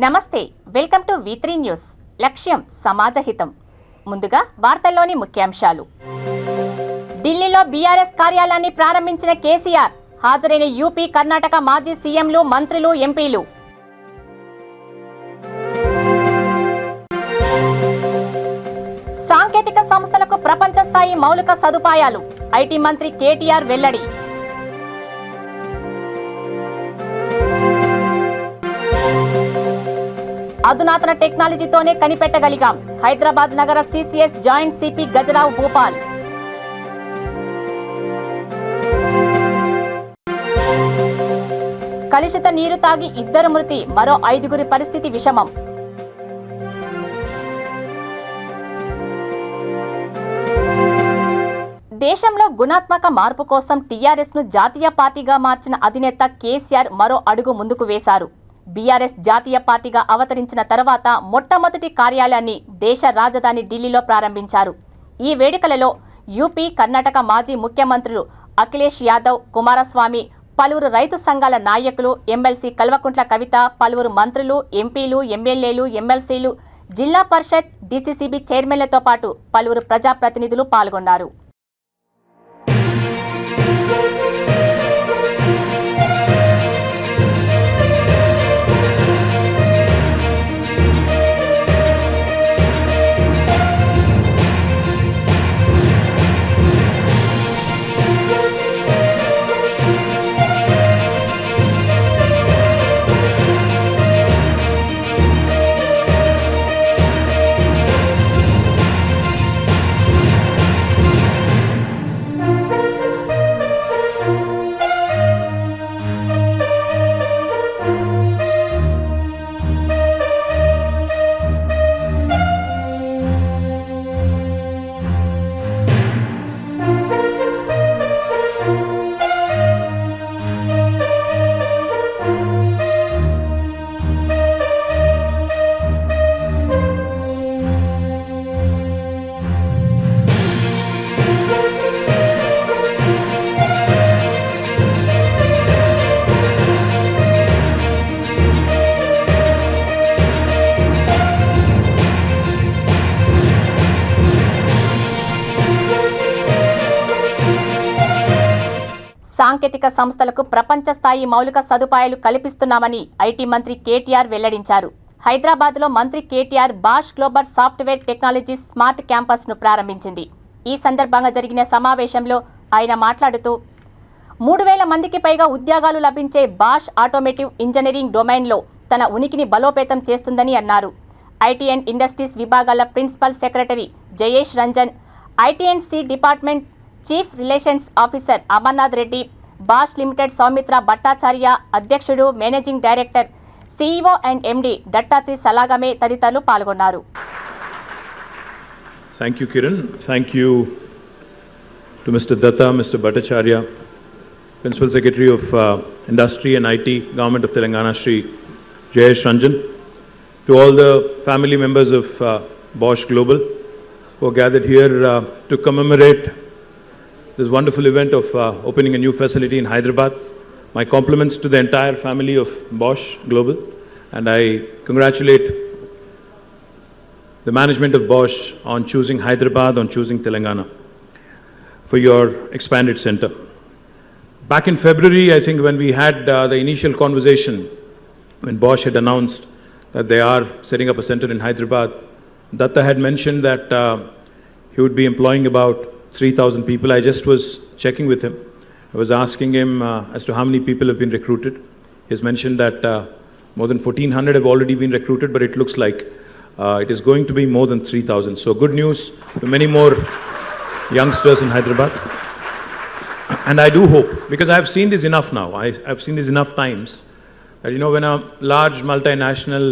నమస్తే, welcome to V3 news. లక్ష్యం సమాజహితం. ముందుగా వార్తల్లోని ముఖ్యాంశాలు. ఢిల్లీలో బీఆర్ఎస్ కార్యాలయాన్ని ప్రారంభించిన కేసీఆర్. హాజరైన యూపీ, కర్ణాటక మాజీ సీఎంలు, మంత్రులు, ఎంపీలు. సాంకేతిక సంస్థలకు ప్రపంచ స్థాయి మౌలిక సదుపాయాలు. ఐటీ మంత్రి కేటీఆర్ వెల్లడి. అధునాతన టెక్నాలజీతోనే కనిపెట్టగలిగాం. హైదరాబాద్ నగర CCS joint CP Gajarao Bhupal. కలుషిత నీరు తాగి 2 మృతి, మరో 5 పరిస్థితి విషమం. దేశంలో గుణాత్మక మార్పు కోసం టీఆర్ఎస్ ను జాతీయ పార్టీగా మార్చిన అధినేత కేసీఆర్ మరో అడుగు ముందుకు వేశారు. బీఆర్ఎస్ జాతీయ పార్టీగా అవతరించిన తర్వాత మొట్టమొదటి కార్యాలయాన్ని దేశ రాజధాని ఢిల్లీలో ప్రారంభించారు. ఈ వేడుకలలో యూపీ, కర్ణాటక మాజీ ముఖ్యమంత్రులు అఖిలేష్ యాదవ్, కుమారస్వామి, పలువురు రైతు సంఘాల నాయకులు, ఎమ్మెల్సీ కల్వకుంట్ల కవిత, పలువురు మంత్రులు, ఎంపీలు, ఎమ్మెల్యేలు, ఎమ్మెల్సీలు, జిల్లా పరిషత్, DCCB చైర్మన్లతో పాటు పలువురు ప్రజాప్రతినిధులు పాల్గొన్నారు. సాంకేతిక సంస్థలకు ప్రపంచ స్థాయి మౌలిక సదుపాయాలు కల్పిస్తున్నామని ఐటీ మంత్రి కేటీఆర్ వెల్లడించారు. హైదరాబాద్లో మంత్రి KTR Bosch global software technologies smart క్యాంపస్ను ప్రారంభించింది. ఈ సందర్భంగా జరిగిన సమావేశంలో ఆయన మాట్లాడుతూ 3000 మందికి పైగా ఉద్యోగాలు లభించే బాష్ ఆటోమేటివ్ ఇంజనీరింగ్ డొమైన్లో తన ఉనికిని బలోపేతం చేస్తుందని అన్నారు. ఐటీ అండ్ ఇండస్ట్రీస్ విభాగాల principal secretary Jayesh Ranjan, IT&C department chief relations officer Amarnath Reddy, Bosch limited Soumitra Bhattacharya అధ్యక్షుడు, managing director, CEO and MD Dattatri Salagame తదితరులు పాల్గొన్నారు. Thank you, Kiran. Thank you to Mr. Datta, Mr. Bhattacharya, Principal Secretary of Industry and IT, Government of Telangana, Shri Jayesh Ranjan, to all the family members of Bosch Global who are gathered here to commemorate this wonderful event of opening a new facility in Hyderabad. My compliments to the entire family of Bosch Global, and I congratulate the management of Bosch on choosing Hyderabad, on choosing Telangana for your expanded center. Back in February, I think when we had the initial conversation, when Bosch had announced that they are setting up a center in Hyderabad, Datta had mentioned that he would be employing about 3,000 people. I just was checking with him. I was asking him as to how many people have been recruited. He has mentioned that more than 1,400 have already been recruited, but it looks like it is going to be more than 3,000. So good news to many more youngsters in Hyderabad. And I do hope, because I have seen this enough now, I've seen this enough times, that when a large multinational,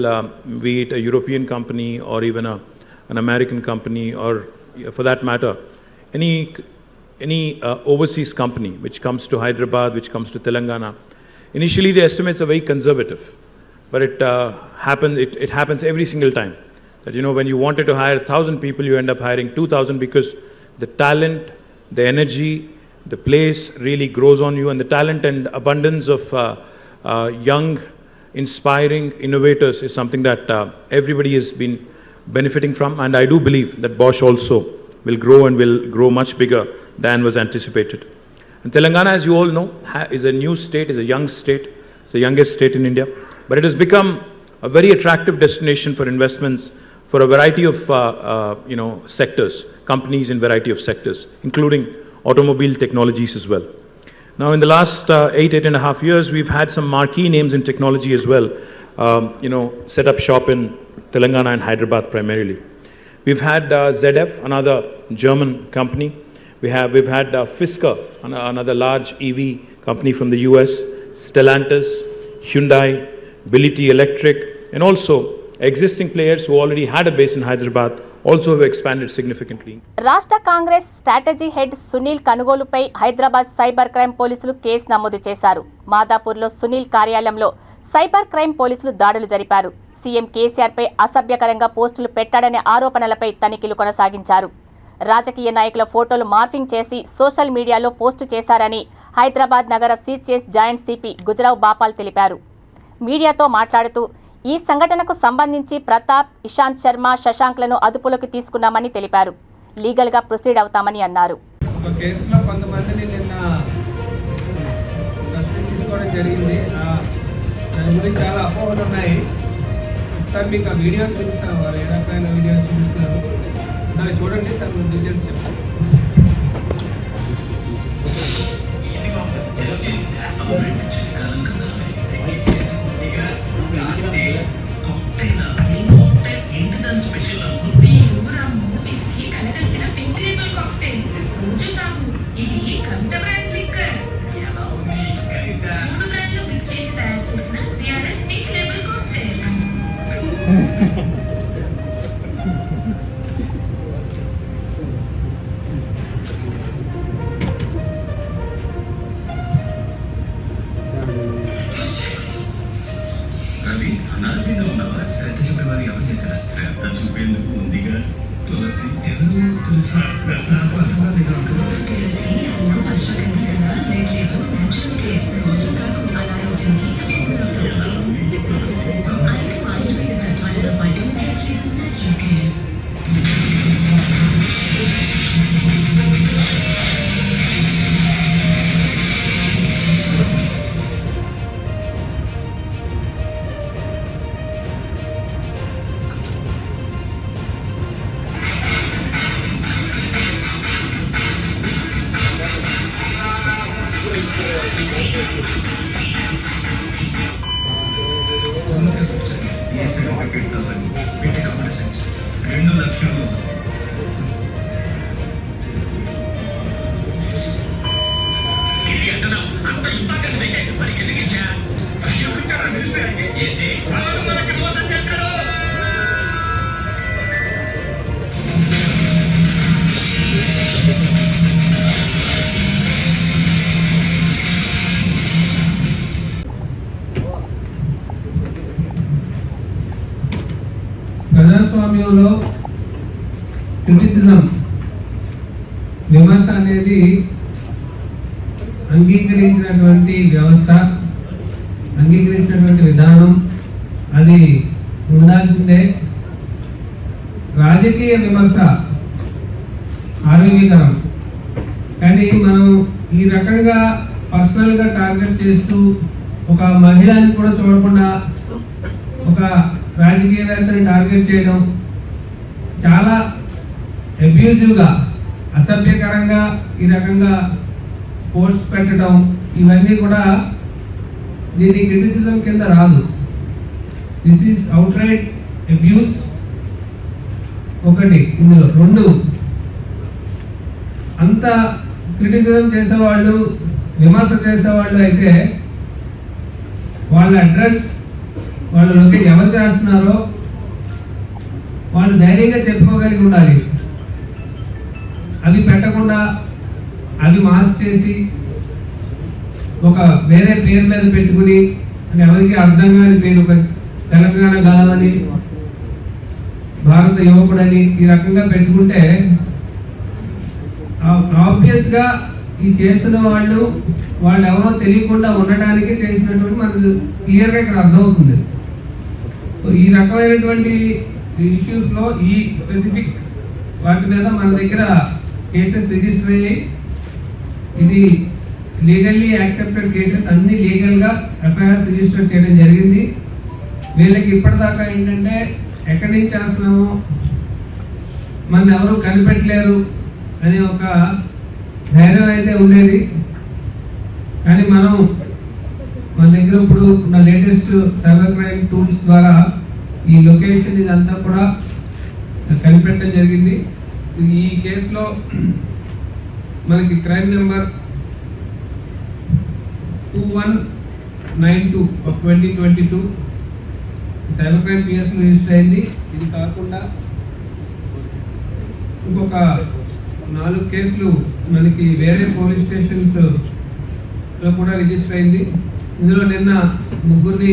be it a European company or even an American company, or for that matter, any overseas company which comes to Hyderabad, which comes to Telangana, initially the estimates are very conservative, but it happens every single time. That when you wanted to hire 1,000 people, you end up hiring 2,000, because the talent, the energy, the place really grows on you, and the talent and abundance of young inspiring innovators is something that everybody has been benefiting from, and I do believe that Bosch also will grow and will grow much bigger than was anticipated. And Telangana, as you all know, is a new state, is a young state, it's the youngest state in India, but it has become a very attractive destination for investments for a variety of sectors, companies in variety of sectors, including automobile technologies as well. Now, in the last 8.5 years, we've had some marquee names in technology as well, set up shop in Telangana and Hyderabad primarily. We've had ZF, another German company. We've had Fisker, another large EV company from the US, Stellantis, Hyundai, Bility Electric, and also existing players who already had a base in Hyderabad also have expanded significantly. రాష్ట్ర Congress strategy head Sunil కనుగోలుపై Hyderabad cyber crime పోలీసులు case నమోదు చేశారు. మాదాపూర్లో సునీల్ కార్యాలయంలో cyber crime పోలీసులు దాడులు జరిపారు. CM కేసీఆర్పై అసభ్యకరంగా పోస్టులు పెట్టాడనే ఆరోపణలపై తనిఖీలు కొనసాగించారు. రాజకీయ నాయకుల ఫోటోలు మార్ఫింగ్ చేసి సోషల్ మీడియాలో పోస్టు చేశారని హైదరాబాద్ నగర సిసిఎస్ జాయింట్ సిపి గుజరావ్ బాపాల్ తెలిపారు. మీడియాతో మాట్లాడుతూ ఈ సంఘటనకు సంబంధించి ప్రతాప్, ఇషాంత్ శర్మ, శశాంక్లను అదుపులోకి తీసుకున్నామని తెలిపారు. లీగల్గా ప్రొసీడ్ అవుతామని అన్నారు. ఒక కేసులో కొంతమందిని నిన్న సస్పెండ్ తీసుకోవడం జరిగింది. దాని గురించి చాలా అపోహలు ఉన్నాయి. ఒకసారి మీకు ఆ వీడియోస్ చూపిస్తాను, వారు ఏ రకమైన వీడియోస్ చూపిస్తున్నారు దాన్ని చూడండి, దాని డీటెయిల్స్ చెప్తాను. రవి అనారోగ్యంగా ఉన్నవా? శ్రద్ధ చూపేవారు ఎవరు దగ్గర శ్రద్ధ చూపేందుకు ఉందిగా తులసి. ఎవరు తులసి? నాకు అర్థమవుతుందిగా ఉంటుంది. తులసి అన్నం వర్షకండి కదా, లేదు న్యాచురల్ కేర్, రోజు కాదు అనారోగ్యాన్ని ఎలా ఉంది తులసి? ఆయుర్వేద తత్వాలలో వైటమిన్ న్యాచురల్ కేర్. ప్రజాస్వామ్యంలో క్రిటిసిజం, విమర్శ అనేది అంగీకరించినటువంటి వ్యవస్థ, అంగీకరించినటువంటి విధానం, అది ఉండాల్సిందే. రాజకీయ విమర్శ ఆరోగ్యకరం, కానీ మనం ఈ రకంగా పర్సనల్గా టార్గెట్ చేస్తూ ఒక మహిళని కూడా చూడకుండా ఒక రాజకీయవేత్తని టార్గెట్ చేయడం చాలా అబ్యూజివ్గా, అసభ్యకరంగా ఈ రకంగా పోస్ట్ పెట్టడం, ఇవన్నీ కూడా దీని క్రిటిసిజం కింద రాదు. This is out right abuse ఒకటి. ఇందులో రెండు, అంత క్రిటిసిజం చేసేవాళ్ళు, విమర్శ చేసేవాళ్ళు అయితే వాళ్ళ అడ్రస్, వాళ్ళకి ఎవరు చేస్తున్నారో వాళ్ళు ధైర్యంగా చెప్పుకోగలిగి ఉండాలి. అవి పెట్టకుండా అవి మాస్క్ చేసి ఒక వేరే పేరు మీద పెట్టుకుని, ఎవరికి అర్థం కాని పేరు, తెలంగాణ గాలని, భారత యువకుడని ఈ రకంగా పెట్టుకుంటే ఆబ్వియస్గా ఈ చేస్తున్న వాళ్ళు ఎవరో తెలియకుండా ఉండడానికి చేసినటువంటి మనకు క్లియర్గా ఇక్కడ అర్థమవుతుంది. ఈ రకమైనటువంటి ఇష్యూస్లో ఈ స్పెసిఫిక్ వాటి మీద మన దగ్గర కేసెస్ రిజిస్టర్ అయ్యాయి. ఇది లీగల్లీ యాక్సెప్టెడ్ కేసెస్, అన్ని లీగల్గా ఎఫ్ఐఆర్స్ రిజిస్టర్ చేయడం జరిగింది. వీళ్ళకి ఇప్పటిదాకా ఏంటంటే ఎక్కడి నుంచి చేస్తున్నామో మన ఎవరు కనిపెట్టలేరు అని ఒక ధైర్యం అయితే ఉండేది. కానీ మన దగ్గర ఇప్పుడు నా లేటెస్ట్ సైబర్ క్రైమ్ టూల్స్ ద్వారా ఈ లొకేషన్ ఇదంతా కూడా కనిపెట్టడం జరిగింది. ఈ కేసులో మనకి crime number 2192 of 2022 cyber crime PS register అయింది. ఇది కాకుండా ఇంకొక 4 కేసులు మనకి వేరే పోలీస్ స్టేషన్స్ లో కూడా రిజిస్టర్ అయింది. ఇందులో నిన్న 3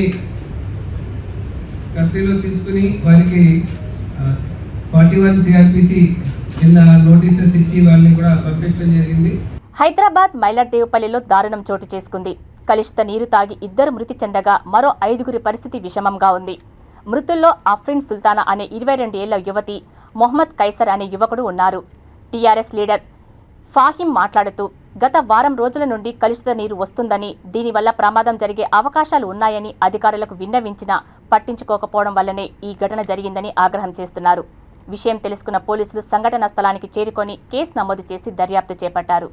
కస్టడీలో తీసుకుని వారికి 41 సిఆర్పిసి కింద నోటీసెస్ ఇచ్చి వాళ్ళని కూడా పంపించడం జరిగింది. హైదరాబాద్ మైలార్దేవుపల్లిలో దారుణం చోటు చేసుకుంది. కలుషిత నీరు తాగి 2 మృతి చెందగా మరో 5 పరిస్థితి విషమంగా ఉంది. మృతుల్లో అఫ్రిన్ సుల్తానా అనే 22 ఏళ్ల యువతి, మొహమ్మద్ కైసర్ అనే యువకుడు ఉన్నారు. టీఆర్ఎస్ లీడర్ ఫాహిం మాట్లాడుతూ గత వారం రోజుల నుండి కలుషిత నీరు వస్తుందని, దీనివల్ల ప్రమాదం జరిగే అవకాశాలు ఉన్నాయని అధికారులకు విన్నవించినా పట్టించుకోకపోవడం వల్లనే ఈ ఘటన జరిగిందని ఆగ్రహం చేస్తున్నారు. విషయం తెలుసుకున్న పోలీసులు సంఘటనా స్థలానికి చేరుకొని కేసు నమోదు చేసి దర్యాప్తు చేపట్టారు.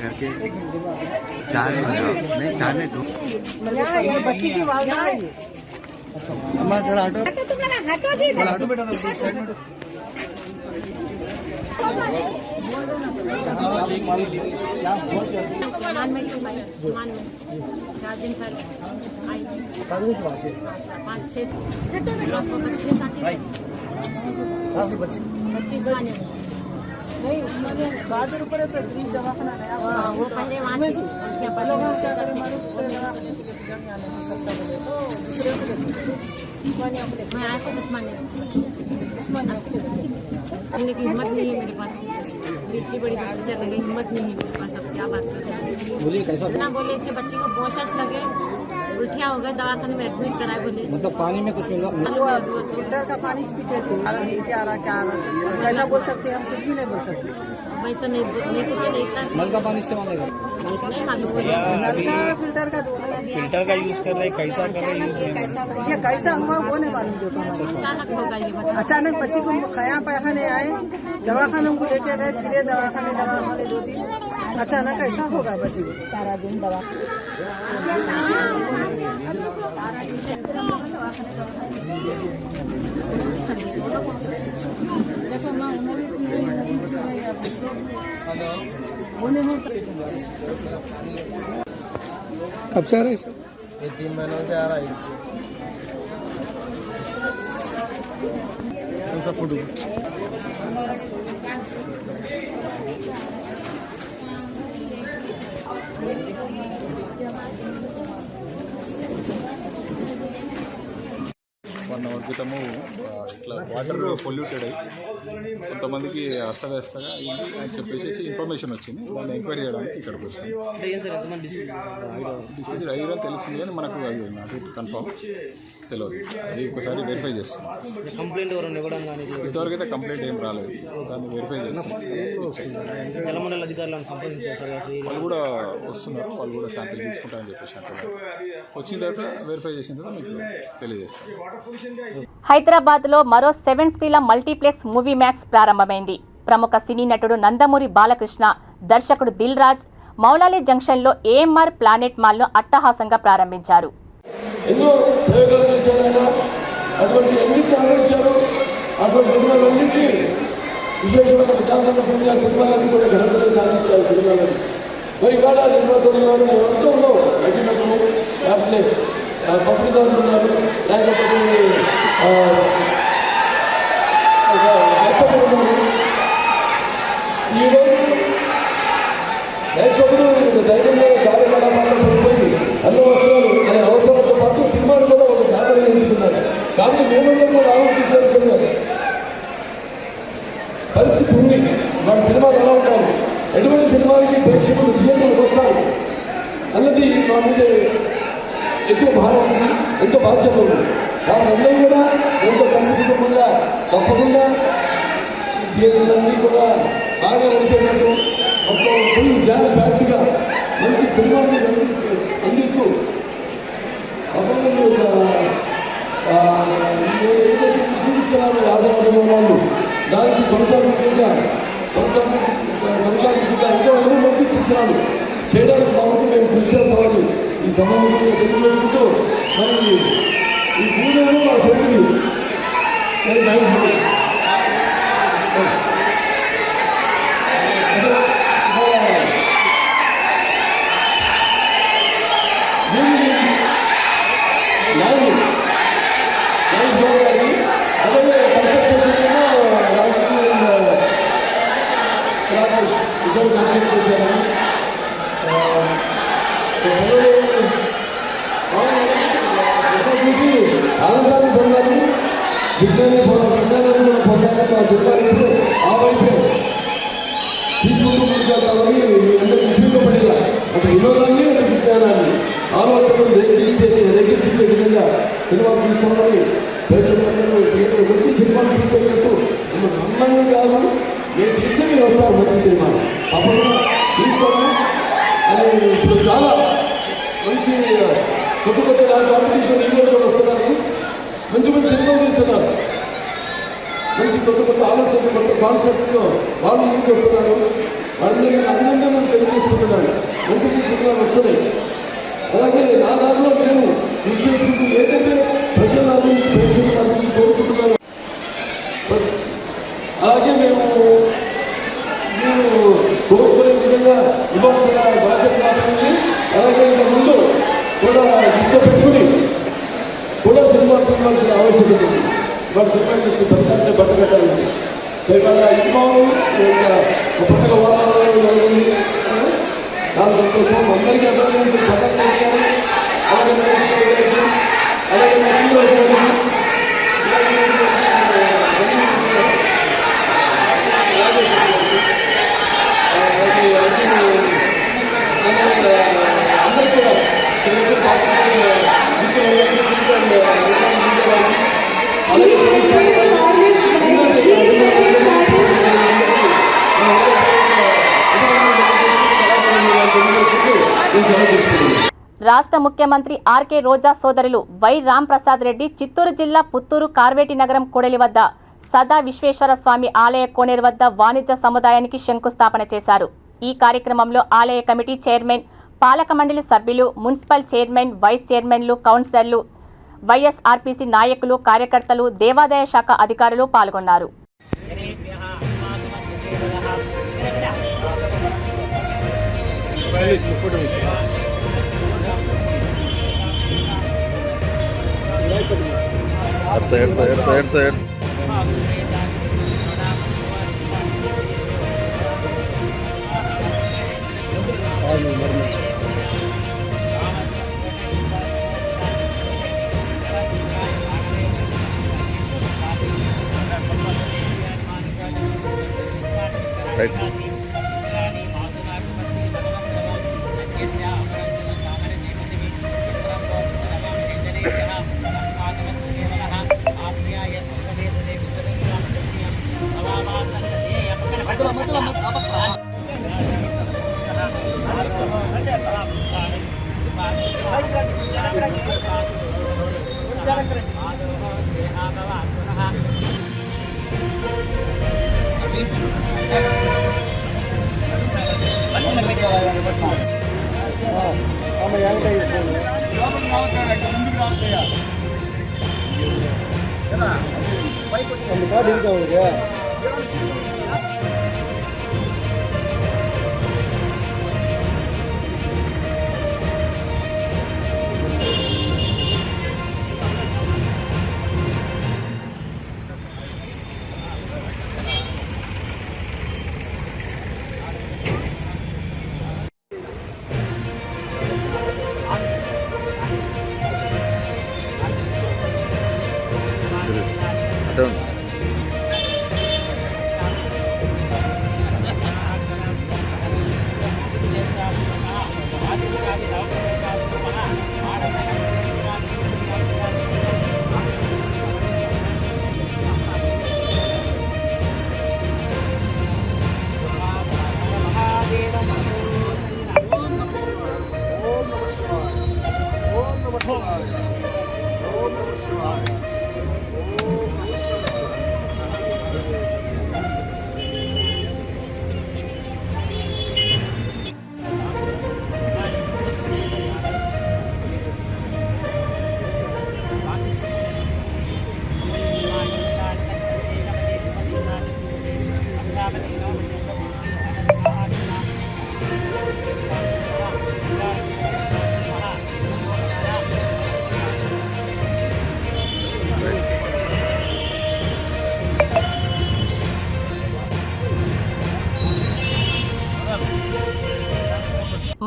करके 4 में नहीं 4 में 2 बच्ची की आवाज आ रही है। अम्मा थोड़ा हटो, हटो जी, हटो बेटा, साइड में नहीं बहादुर ऊपर पे फ्रीज दवाखाना नया वो पहले वहां से लोग क्या करें मालूम दवाखाने के लिए आने नहीं सकता बोले तो दूसरे को दुश्मनी अपने मैं आया था दुश्मनी करने की हिम्मत नहीं है मेरे पास। इतनी बड़ी बच्ची चल रही, हिम्मत नहीं है मेरे पास। अब क्या बात करें, बोलिए कैसा ना बोले कि बच्ची को बोशस लगे, उल्टियाँ हो गए, दवाखाने में एडमिट कराए बोले। मतलब पानी में कुछ फिल्टर का पानी पीते थे, क्या आ रहा क्या आ रहा कैसा बोल सकते हैं हम, कुछ भी नहीं बोल सकते। मैं तो नहीं था। नल का पानी इस्तेमाल नहीं मालूम, फिल्टर का यूज कर रहे, कैसा कर रहे, ये कैसा हुआ वो नहीं मालूम। अचानक होगा ये, अचानक बच्ची को खया पैखाने आए, दवाखाने को लेके गए, फिर दवाखाने 2 दिन, अचानक ऐसा होगा बच्ची को। सारा दिन दवा कब से आ रहा है सर? ये 3 महीनों से आ रहा है। कौन सा फूड వన్ అవర్ క్రితము ఇట్లా వాటర్ పొల్యూటెడ్ అయ్యి కొంతమందికి అస్తవ్యస్తగా అయింది అని చెప్పేసి ఇన్ఫర్మేషన్ వచ్చింది. దాన్ని ఎంక్వైరీ చేయడానికి ఇక్కడికి వచ్చింది. డిసీజ్ అయ్యారని తెలిసింది కానీ మనకు అది నాకు కన్ఫర్మ్ తెలియదు. అది ఒకసారి వెరిఫై చేస్తాం. కంప్లైంట్ ఎవరైనా ఇవ్వడం కానీ ఇంతవరకు అయితే కంప్లైంట్ ఏం రాలేదు. దాన్ని వెరిఫై చేస్తాం. జలమండలి అధికారులను సంప్రదించారు, వాళ్ళు కూడా వస్తున్నారు, వాళ్ళు కూడా శాంపిల్ తీసుకుంటారని చెప్పేసి అంటారు. వచ్చిన తర్వాత వెరిఫై చేసిన తర్వాత మీకు తెలియజేస్తాం. హైదరాబాద్ లో మరో 7 స్క్రీన్ల మల్టీప్లెక్స్ మూవీ మ్యాక్స్ ప్రారంభమైంది. ప్రముఖ సినీ నటుడు నందమూరి బాలకృష్ణ, దర్శకుడు దిల్ రాజ్ మౌలాలి జంక్షన్ లో ఏఎంఆర్ ప్లానెట్ మాల్ ను అట్టహాసంగా ప్రారంభించారు. ఎన్నో ప్రయోగాలు చేశారైనా అటువంటి అన్నింటినీ ఆలోచించారు. అటువంటి సినిమాలన్నింటినీ విశేషమైన ప్రశాంతంగా పొందిన సినిమాలన్నీ కూడా ఘనతలు సాధించారు సినిమాలని. మరి ఇవాళ నిర్మాతలు మొత్తంలో నటినట్లు లేకపోతే పబ్లిదారులు ఉన్నారు, లేకపోతే దర్శకులు ఉన్నారు. ఈరోజు ప్రేక్షకులు ధైర్యంగా కార్యకలాపాలను కోల్పోయి అన్న వస్త్రాలు అనే అవసరంతో పాటు కాబట్టి మేమందరం కూడా ఆలోచించాల్సిన పరిస్థితి ఉంది. వాడి సినిమాలు ఎలా ఉంటారు, ఎటువంటి సినిమాలకి ప్రేక్షకులు థియేటర్లకు వస్తారు అన్నది మా మీద ఎక్కువ భారం ఉంది, ఎంతో బాధ్యత ఉంది. వాళ్ళందరూ కూడా ఎంతో కలిసికుండా తప్పకుండా థియేటర్లన్నీ కూడా బాగా నడిచేటట్టు మొత్తం ఫుల్ జాన్ ప్యాక్ట్గా మంచి సినిమాని అందిస్తూ అప్పుడు ఏదైతే చూపిస్తున్నారో ఆధారపడిన వాళ్ళు దానికి కొనసాగుతుందా ఇంకా ఎన్నో మంచి చిత్రాలు చేయడానికి బాగుంది. మేము కృషి చేస్తామని ఈ సమావేశంలో తెలియజేసుకుంటూ మరి ఈ భూమిలో మా ఫ్రెండ్ని అలాగే కన్స్ట్రక్షన్ రాకేష్ ఇద్దరు కన్స్ట్రక్ట్ చేశారు. చూసి ఆనందాన్ని పొందాలి, విజ్ఞానాన్ని కూడా పొందాలి. ఆ సిద్ధాంతం ఆ వైపే తీసుకుంటూ ముందుకెళ్తామని అందరికీ ఉపయోగపడేలా ఒక వినోదాన్ని ఒక విజ్ఞానాన్ని ఆలోచనలు రేకెత్తించే విధంగా సినిమా తీసుకోవాలని ప్రేక్షకులందరూ థియేటర్కి వచ్చి సినిమాలు చూసేటట్టు నమ్మంగా కాదు, నేను తీస్తే మీరు వస్తారు మంచి సినిమా తప్పకుండా తీసుకోండి అని. ఇప్పుడు చాలా మంచి కొత్త కాంపిటీషన్ ఈవెంట్ కూడా వస్తున్నారు, మంచి మంచి సినిమాలు తీస్తున్నారు, మంచి కొత్త ఆలోచనలు కొత్త కాన్సెప్ట్స్తో వాళ్ళు ముందుకు వస్తున్నారు. వాళ్ళందరికీ అభినందనలు తెలియజేసుకుంటున్నారు. మంచి సినిమాలు వస్తున్నాయి. అలాగే నా దారిలో నేను కృషి చేసుకుంటూ ఏదైతే ప్రజల అభివృద్ధి ప్రేక్షకుల అభివృద్ధి కోరుకుంటున్నారో అలాగే మేము కోరుకునే విధంగా ఇవ్వాల్సిన బాధ్యత కాబట్టి అలాగే ఇంత ముందు కూడా దృష్టి పెట్టుకుని కూడా సినిమా తీయవలసిన ఆవశ్యకత ఉంది. వాళ్ళ సినిమా ఇస్తే ప్రజలంటే బట్టగట్టాలి. సో ఇవాళ ఇది బాగుంది, ఒక పండుగ వాతావరణం జరుగుతుంది. చాలా సంతోషం. అందరికీ అభినందనలు పథకాలు అలాగే అందరికీ కూడా రాష్ట్ర ముఖ్యమంత్రి ఆర్కే రోజా సోదరులు వై రాంప్రసాద్ రెడ్డి చిత్తూరు జిల్లా పుత్తూరు కార్వేటి నగరం కూడలి వద్ద సదా విశ్వేశ్వర స్వామి ఆలయ కోనేరు వద్ద వాణిజ్య సముదాయానికి శంకుస్థాపన చేశారు. ఈ కార్యక్రమంలో ఆలయ కమిటీ చైర్మన్, పాలక మండలి సభ్యులు, మున్సిపల్ చైర్మన్, వైస్ చైర్మన్లు, కౌన్సిలర్లు, వైఎస్ఆర్పీసీ నాయకులు, కార్యకర్తలు, దేవాదాయ శాఖ అధికారులు పాల్గొన్నారు.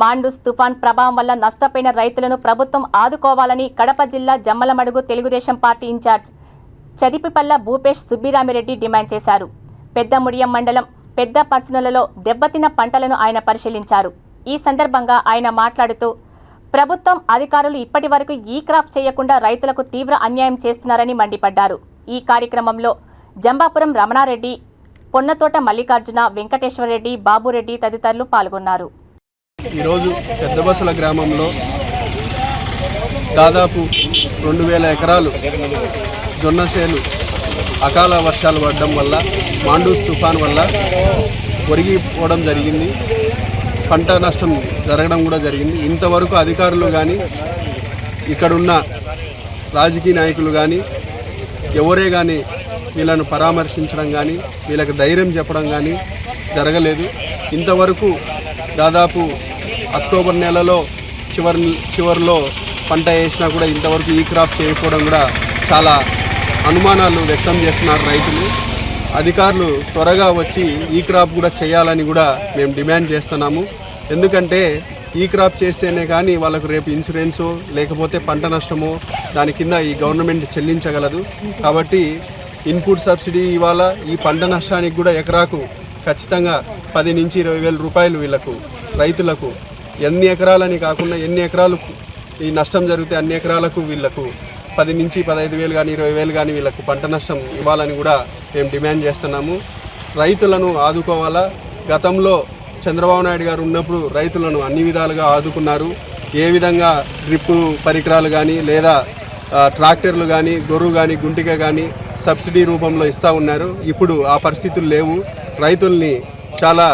మాండూస్ తుఫాన్ ప్రభావం వల్ల నష్టపోయిన రైతులను ప్రభుత్వం ఆదుకోవాలని కడప జిల్లా Jammalamadugu Telugu Desam party incharge Chadipipalla Bhupesh Subbiramireddy demand చేశారు. పెద్దముడియం మండలం పెద్ద పర్సనలలో దెబ్బతిన్న పంటలను ఆయన పరిశీలించారు. ఈ సందర్భంగా ఆయన మాట్లాడుతూ ప్రభుత్వం అధికారులు ఇప్పటి వరకు ఈ క్రాప్ చేయకుండా రైతులకు తీవ్ర అన్యాయం చేస్తున్నారని మండిపడ్డారు. ఈ కార్యక్రమంలో జంబాపురం రమణారెడ్డి, పొన్నతోట మల్లికార్జున, వెంకటేశ్వరరెడ్డి, బాబురెడ్డి తదితరులు పాల్గొన్నారు. ఈరోజు పెద్దబసల గ్రామంలో దాదాపు 2000 ఎకరాలు జొన్న చేలు అకాల వర్షాలు పడడం వల్ల, మాండూస్ తుఫాన్ వల్ల ఒరిగిపోవడం జరిగింది. పంట నష్టం జరగడం కూడా జరిగింది. ఇంతవరకు అధికారులు కానీ, ఇక్కడున్న రాజకీయ నాయకులు కానీ, ఎవరే కానీ వీళ్ళను పరామర్శించడం కానీ, వీళ్ళకి ధైర్యం చెప్పడం కానీ జరగలేదు. ఇంతవరకు దాదాపు అక్టోబర్ నెలలో చివరిలో పంట వేసినా కూడా ఇంతవరకు ఈ క్రాప్ చేయకపోవడం కూడా చాలా అనుమానాలు వ్యక్తం చేస్తున్నారు రైతులు. అధికారులు త్వరగా వచ్చి ఈ క్రాప్ కూడా చేయాలని కూడా మేము డిమాండ్ చేస్తున్నాము. ఎందుకంటే ఈ క్రాప్ చేస్తేనే కానీ వాళ్ళకు రేపు ఇన్సూరెన్సో లేకపోతే పంట నష్టమో దాని కింద ఈ గవర్నమెంట్ చెల్లించగలదు. కాబట్టి ఇన్పుట్ సబ్సిడీ ఇవాళ ఈ పంట నష్టానికి కూడా ఎకరాకు ఖచ్చితంగా 10 నుంచి 20 వేల రూపాయలు వీళ్ళకు రైతులకు ఎన్ని ఎకరాలని కాకుండా ఎన్ని ఎకరాలు ఈ నష్టం జరిగితే అన్ని ఎకరాలకు వీళ్ళకు 10 నుంచి 15 వేలు కానీ 20 వేలు కానీ వీళ్ళకు పంట నష్టం ఇవ్వాలని కూడా మేము డిమాండ్ చేస్తున్నాము. రైతులను ఆదుకోవాలా. గతంలో చంద్రబాబు నాయుడు గారు ఉన్నప్పుడు రైతులను అన్ని విధాలుగా ఆదుకున్నారు. ఏ విధంగా డ్రిప్ పరికరాలు కానీ లేదా ట్రాక్టర్లు కానీ, గొర్రు కానీ, గుంటిక కానీ సబ్సిడీ రూపంలో ఇస్తూ ఉన్నారు. ఇప్పుడు ఆ పరిస్థితులు లేవు. రైతుల్ని చాలా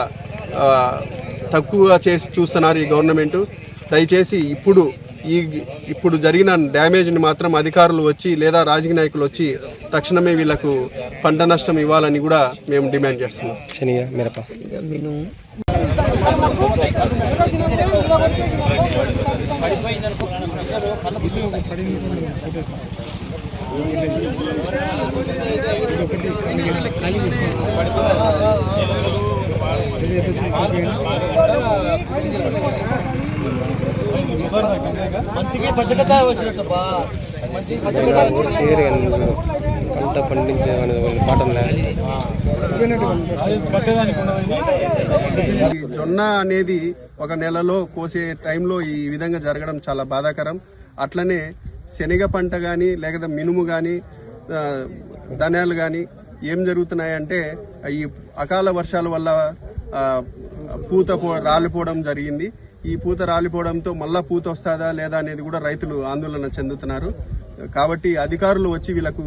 తక్కువగా చేసి చూస్తున్నారు ఈ గవర్నమెంటు. దయచేసి ఇప్పుడు జరిగిన డ్యామేజ్ని మాత్రం అధికారులు వచ్చి లేదా రాజకీయ నాయకులు వచ్చి తక్షణమే వీళ్ళకు పంట నష్టం ఇవ్వాలని కూడా మేము డిమాండ్ చేస్తున్నాం. పంట పండించే జొన్న అనేది ఒక నెలలో కోసే టైంలో ఈ విధంగా జరగడం చాలా బాధాకరం. అట్లనే శనగ పంట కానీ లేకపోతే మినుము కానీ ధాన్యాలు కానీ ఏం జరుగుతున్నాయంటే ఈ అకాల వర్షాల వల్ల పూత రాలిపోవడం జరిగింది. ఈ పూత రాలిపోవడంతో మళ్ళా పూత వస్తుందా లేదా అనేది కూడా రైతులు ఆందోళన చెందుతున్నారు. కాబట్టి అధికారులు వచ్చి వీళ్ళకు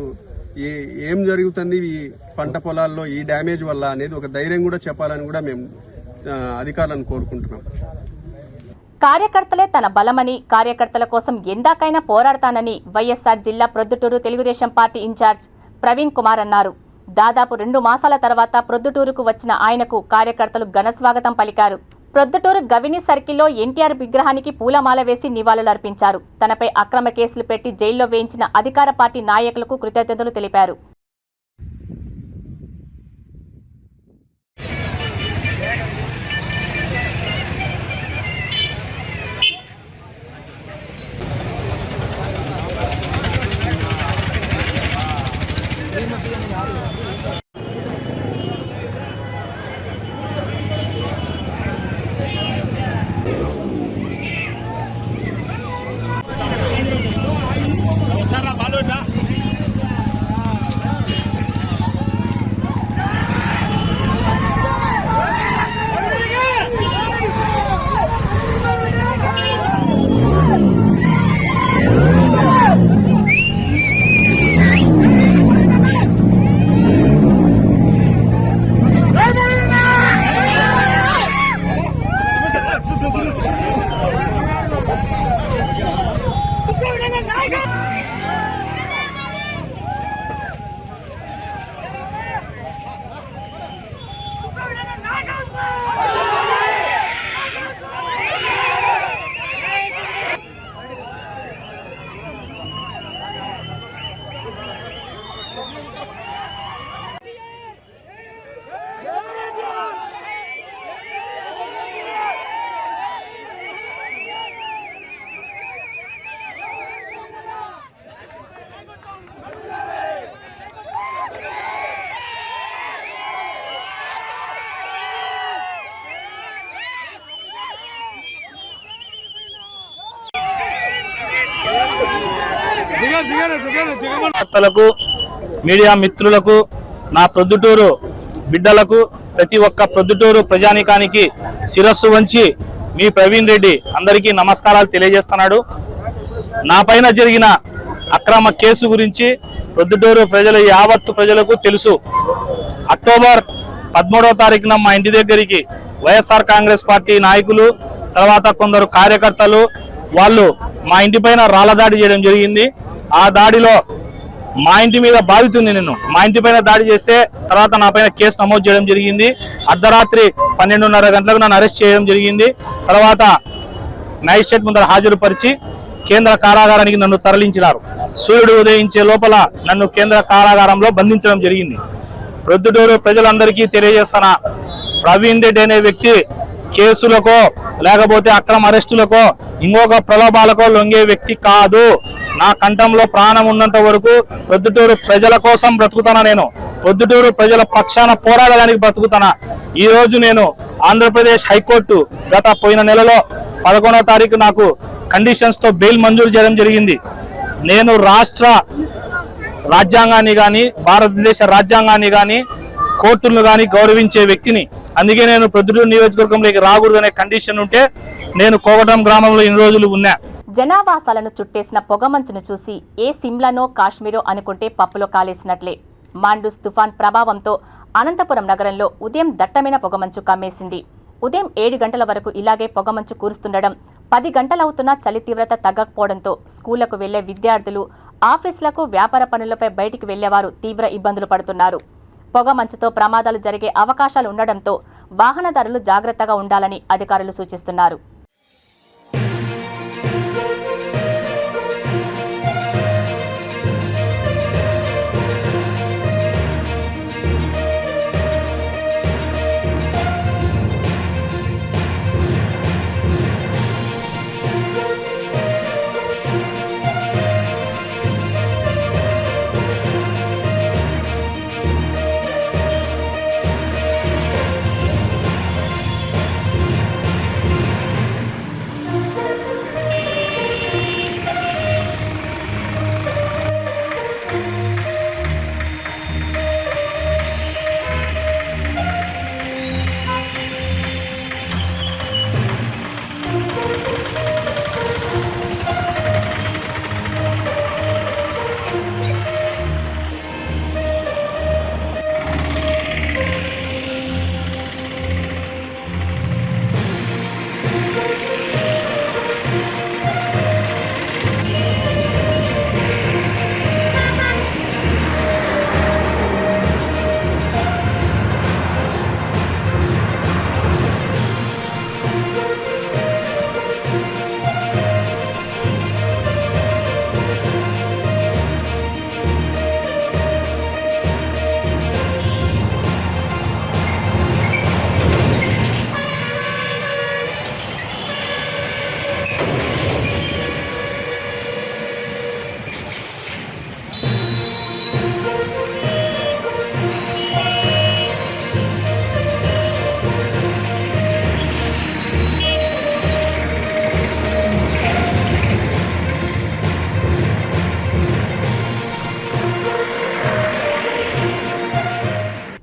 ఏం జరుగుతుంది ఈ పంట పొలాల్లో ఈ డ్యామేజ్ వల్ల అనేది ఒక ధైర్యం కూడా చెప్పాలని కూడా మేము అధికారులను కోరుకుంటున్నాం. కార్యకర్తలే తన బలమని, కార్యకర్తల కోసం ఎందాకైనా పోరాడతానని వైఎస్ఆర్ జిల్లా ప్రొద్దుటూరు తెలుగుదేశం పార్టీ ఇన్ఛార్జ్ ప్రవీణ్ కుమార్ అన్నారు. దాదాపు 2 మాసాల తర్వాత ప్రొద్దుటూరుకు వచ్చిన ఆయనకు కార్యకర్తలు ఘనస్వాగతం పలికారు. ప్రొద్దుటూరు గవిని సర్కిల్లో ఎన్టీఆర్ విగ్రహానికి పూలమాల వేసి నివాళులర్పించారు. తనపై అక్రమ కేసులు పెట్టి జైల్లో వేయించిన అధికార పార్టీ నాయకులకు కృతజ్ఞతలు తెలిపారు. కార్యకర్తలకు, మీడియా మిత్రులకు, నా ప్రొద్దుటూరు బిడ్డలకు, ప్రతి ఒక్క ప్రొద్దుటూరు ప్రజానీకానికి శిరస్సు వంచి మీ ప్రవీణ్ రెడ్డి అందరికీ నమస్కారాలు తెలియజేస్తున్నాడు. నా పైన జరిగిన అక్రమ కేసు గురించి ప్రొద్దుటూరు ప్రజల యావత్తు ప్రజలకు తెలుసు. అక్టోబర్ 13వ తారీఖున మా ఇంటి దగ్గరికి వైఎస్ఆర్ కాంగ్రెస్ పార్టీ నాయకులు, తర్వాత కొందరు కార్యకర్తలు వాళ్ళు మా ఇంటి పైన రాళ్ల దాడి చేయడం జరిగింది. ఆ దాడిలో మా ఇంటి మీద బాధితుంది నేను మా ఇంటి పైన దాడి చేస్తే తర్వాత నా పైన కేసు నమోదు చేయడం జరిగింది. అర్ధరాత్రి 12:30 గంటలకు నన్ను అరెస్ట్ చేయడం జరిగింది. తర్వాత మ్యాజిస్ట్రేట్ ముందర హాజరుపరిచి కేంద్ర కారాగారానికి నన్ను తరలించినారు. సూర్యుడు ఉదయించే లోపల నన్ను కేంద్ర కారాగారంలో బంధించడం జరిగింది. ప్రొద్దుటూరు ప్రజలందరికీ తెలియజేస్తున్న, ప్రవీణ్ రెడ్డి అనే వ్యక్తి కేసులకో లేకపోతే అక్రమ అరెస్టులకో ఇంకొక ప్రలోభాలకో లొంగే వ్యక్తి కాదు. నా కంఠంలో ప్రాణం ఉన్నంత వరకు ప్రొద్దుటూరు ప్రజల కోసం బ్రతుకుతానా. నేను ప్రొద్దుటూరు ప్రజల పక్షాన పోరాడడానికి బ్రతుకుతానా. ఈ రోజు నేను ఆంధ్రప్రదేశ్ హైకోర్టు పోయిన నెలలో 11వ తారీఖు నాకు కండిషన్స్ తో బెయిల్ మంజూరు చేయడం జరిగింది. నేను రాష్ట్ర రాజ్యాంగాన్ని కానీ భారతదేశ రాజ్యాంగాన్ని కానీ కోర్టులను కానీ గౌరవించే వ్యక్తిని. అందుకే నేను ప్రొద్దుటూరు నియోజకవర్గంలోకి రాకూడదనే కండిషన్ ఉంటే నేను కోగటం గ్రామంలో ఇన్ని రోజులు ఉన్నా. జనావాసాలను చుట్టేసిన పొగమంచును చూసి ఏ సిమ్లానో కాశ్మీరో అనుకుంటే పప్పులో కాలేసినట్లే. మాండూస్ తుఫాన్ ప్రభావంతో అనంతపురం నగరంలో ఉదయం దట్టమైన పొగమంచు కమ్మేసింది. ఉదయం 7 గంటల వరకు ఇలాగే పొగమంచు కురుస్తుండడం, 10 గంటలవుతున్నా చలి తీవ్రత తగ్గకపోవడంతో స్కూళ్లకు వెళ్లే విద్యార్థులు, ఆఫీసులకు, వ్యాపార పనులపై బయటికి వెళ్లేవారు తీవ్ర ఇబ్బందులు పడుతున్నారు. పొగమంచుతో ప్రమాదాలు జరిగే అవకాశాలు ఉండడంతో వాహనదారులు జాగ్రత్తగా ఉండాలని అధికారులు సూచిస్తున్నారు.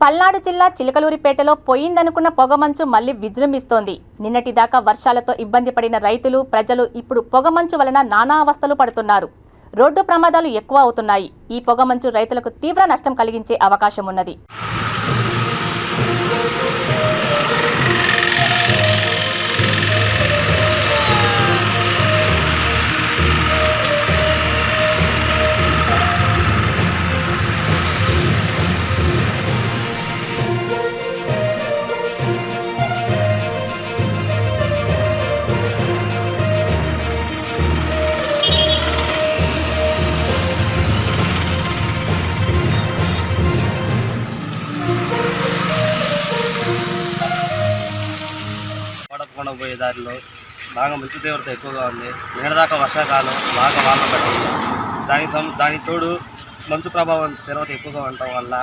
పల్నాడు జిల్లా చిలకలూరిపేటలో పోయిందనుకున్న పొగమంచు మళ్లీ విజృంభిస్తోంది. నిన్నటిదాకా వర్షాలతో ఇబ్బంది పడిన రైతులు, ప్రజలు ఇప్పుడు పొగమంచు వలన నానా అవస్థలు పడుతున్నారు. రోడ్డు ప్రమాదాలు ఎక్కువ అవుతున్నాయి. ఈ పొగమంచు రైతులకు తీవ్ర నష్టం కలిగించే అవకాశం ఉన్నది. పోయే దారిలో బాగా మంచు తీవ్రత ఎక్కువగా ఉంది. నిన్నదాకా వర్షాకాలం బాగా వాన పట్టి దానికి తోడు మంచు ప్రభావం తీవ్రత ఎక్కువగా ఉండటం వల్ల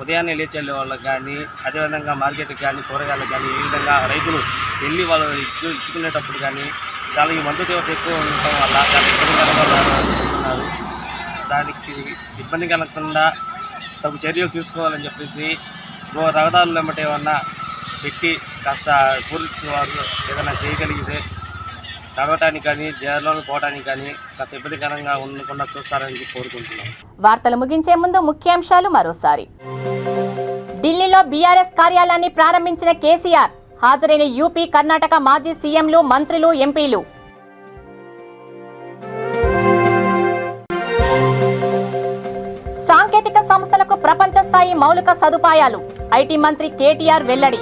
ఉదయాన్నే లేచి వెళ్ళే వాళ్ళకి కానీ, అదేవిధంగా మార్కెట్కి కానీ, కూరగాయలకు కానీ, ఈ విధంగా రైతులు వెళ్ళి వాళ్ళు ఇచ్చుకునేటప్పుడు కానీ చాలా ఈ మంచు తీవ్రత ఎక్కువ ఉండటం వల్ల చాలా ఇబ్బందికరంగా ఉన్నారు. దానికి ఇబ్బంది కలగకుండా తగు చర్యలు తీసుకోవాలని చెప్పేసి రహదారులు వెంబడి ఏమన్నా పెట్టి కాస్త పోలీసు వారు ఏదైనా చేయగలిగితే నడవటానికి కానీ జైల్లో పోవడానికి కానీ కాస్త ఇబ్బందికరంగా ఉండకుండా చూస్తారని కోరుకుంటున్నాం. వార్తలు ముగించే ముందు ముఖ్యాంశాలు మరోసారి. ఢిల్లీలో బీఆర్ఎస్ కార్యాలయాన్ని ప్రారంభించిన కేసీఆర్. హాజరైన యూపీ, కర్ణాటక మాజీ సీఎంలు, మంత్రులు, ఎంపీలు. సాంకేతిక సంస్థలకు ప్రపంచ స్థాయి మౌలిక సదుపాయాలు. ఐటీ మంత్రి కేటీఆర్ వెల్లడి.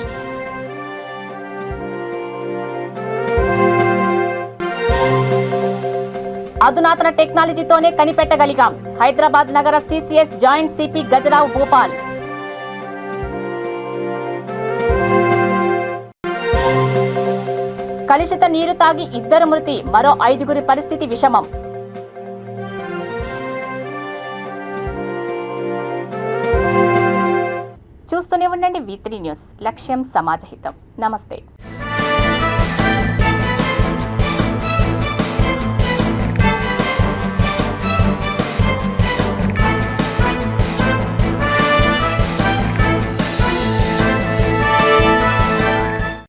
అధునాతన టెక్నాలజీతోనే కనిపెట్టగలిగాం. హైదరాబాద్ నగర CCS joint CP Gajarao Bhupal. కలుషిత నీరు తాగి 2 మృతి, మరో 5 పరిస్థితి విషమం. చూస్తూనే ఉండండి V3 న్యూస్. లక్ష్యం సమాజహితం. నమస్తే.